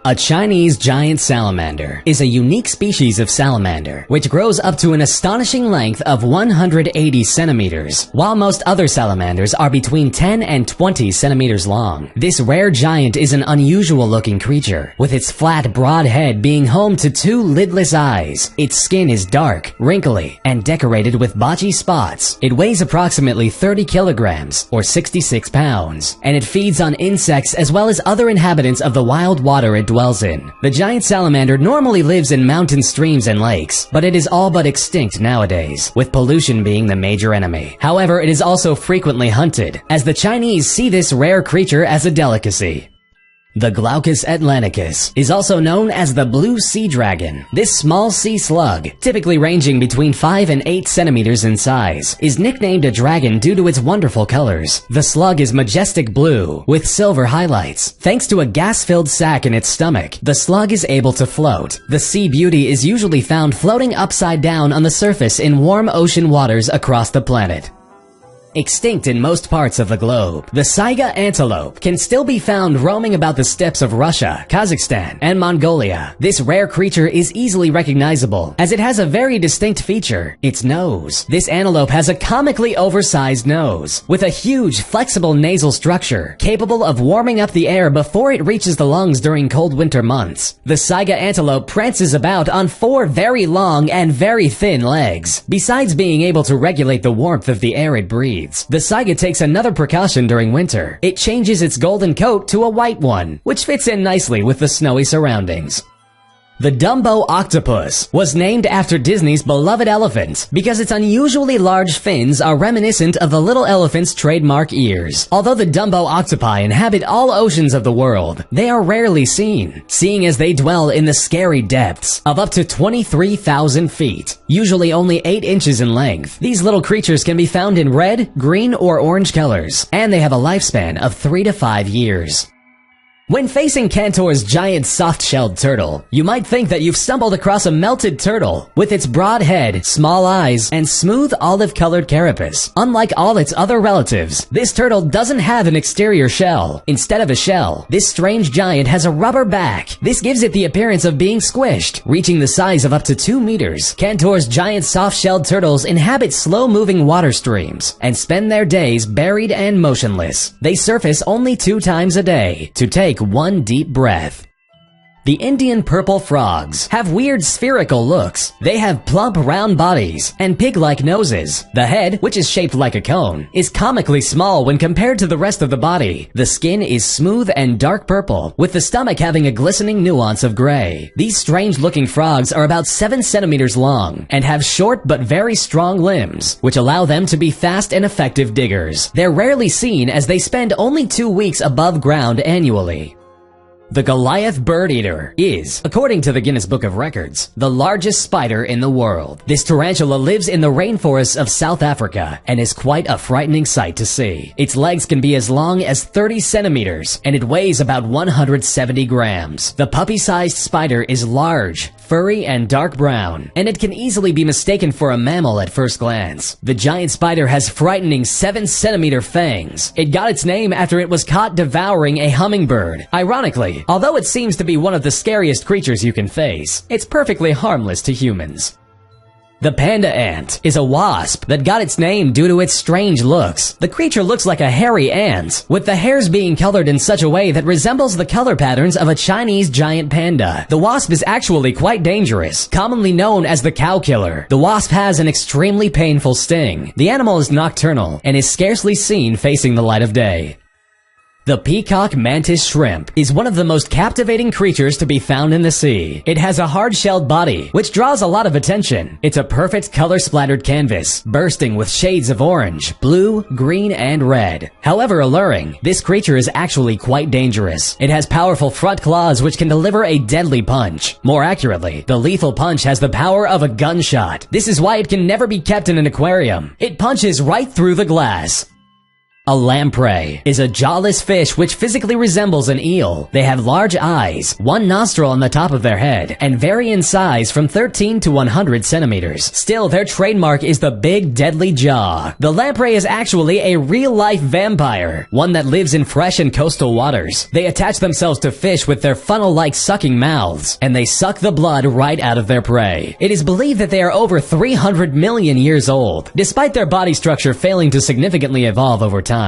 A Chinese giant salamander is a unique species of salamander which grows up to an astonishing length of 180 centimeters, while most other salamanders are between 10 and 20 centimeters long. This rare giant is an unusual-looking creature, with its flat, broad head being home to two lidless eyes. Its skin is dark, wrinkly, and decorated with blotchy spots. It weighs approximately 30 kilograms, or 66 pounds, and it feeds on insects as well as other inhabitants of the wild water it dwells in. The giant salamander normally lives in mountain streams and lakes, but it is all but extinct nowadays, with pollution being the major enemy. However, it is also frequently hunted, as the Chinese see this rare creature as a delicacy. The Glaucus atlanticus is also known as the blue sea dragon. This small sea slug, typically ranging between 5 and 8 centimeters in size, is nicknamed a dragon due to its wonderful colors. The slug is majestic blue, with silver highlights. Thanks to a gas-filled sac in its stomach, the slug is able to float. The sea beauty is usually found floating upside down on the surface in warm ocean waters across the planet. Extinct in most parts of the globe, the saiga antelope can still be found roaming about the steppes of Russia, Kazakhstan, and Mongolia. This rare creature is easily recognizable, as it has a very distinct feature: its nose. This antelope has a comically oversized nose, with a huge, flexible nasal structure, capable of warming up the air before it reaches the lungs during cold winter months. The saiga antelope prances about on 4 very long and very thin legs. Besides being able to regulate the warmth of the air it breathes, the saiga takes another precaution during winter. It changes its golden coat to a white one, which fits in nicely with the snowy surroundings. The Dumbo octopus was named after Disney's beloved elephant because its unusually large fins are reminiscent of the little elephant's trademark ears. Although the Dumbo octopi inhabit all oceans of the world, they are rarely seen, seeing as they dwell in the scary depths of up to 23,000 feet, usually only 8 inches in length. These little creatures can be found in red, green, or orange colors, and they have a lifespan of 3 to 5 years. When facing Cantor's giant soft-shelled turtle, you might think that you've stumbled across a melted turtle with its broad head, small eyes, and smooth olive-colored carapace. Unlike all its other relatives, this turtle doesn't have an exterior shell. Instead of a shell, this strange giant has a rubber back. This gives it the appearance of being squished, reaching the size of up to 2 meters. Cantor's giant soft-shelled turtles inhabit slow-moving water streams and spend their days buried and motionless. They surface only 2 times a day to take 1 deep breath. The Indian purple frogs have weird spherical looks. They have plump round bodies and pig-like noses. The head, which is shaped like a cone, is comically small when compared to the rest of the body. The skin is smooth and dark purple, with the stomach having a glistening nuance of gray. These strange-looking frogs are about 7 centimeters long and have short but very strong limbs, which allow them to be fast and effective diggers. They're rarely seen as they spend only 2 weeks above ground annually. The Goliath bird eater is, according to the Guinness Book of Records, the largest spider in the world. This tarantula lives in the rainforests of South Africa and is quite a frightening sight to see. Its legs can be as long as 30 centimeters and it weighs about 170 grams. The puppy-sized spider is large, furry, and dark brown, and it can easily be mistaken for a mammal at first glance. The giant spider has frightening 7-centimeter fangs. It got its name after it was caught devouring a hummingbird. Ironically, although it seems to be one of the scariest creatures you can face, it's perfectly harmless to humans. The panda ant is a wasp that got its name due to its strange looks. The creature looks like a hairy ant, with the hairs being colored in such a way that resembles the color patterns of a Chinese giant panda. The wasp is actually quite dangerous, commonly known as the cow killer. The wasp has an extremely painful sting. The animal is nocturnal and is scarcely seen facing the light of day. The peacock mantis shrimp is one of the most captivating creatures to be found in the sea. It has a hard-shelled body, which draws a lot of attention. It's a perfect color-splattered canvas, bursting with shades of orange, blue, green, and red. However alluring, this creature is actually quite dangerous. It has powerful front claws which can deliver a deadly punch. More accurately, the lethal punch has the power of a gunshot. This is why it can never be kept in an aquarium. It punches right through the glass. A lamprey is a jawless fish which physically resembles an eel. They have large eyes, one nostril on the top of their head, and vary in size from 13 to 100 centimeters. Still, their trademark is the big, deadly jaw. The lamprey is actually a real-life vampire, one that lives in fresh and coastal waters. They attach themselves to fish with their funnel-like sucking mouths, and they suck the blood right out of their prey. It is believed that they are over 300 million years old, despite their body structure failing to significantly evolve over time.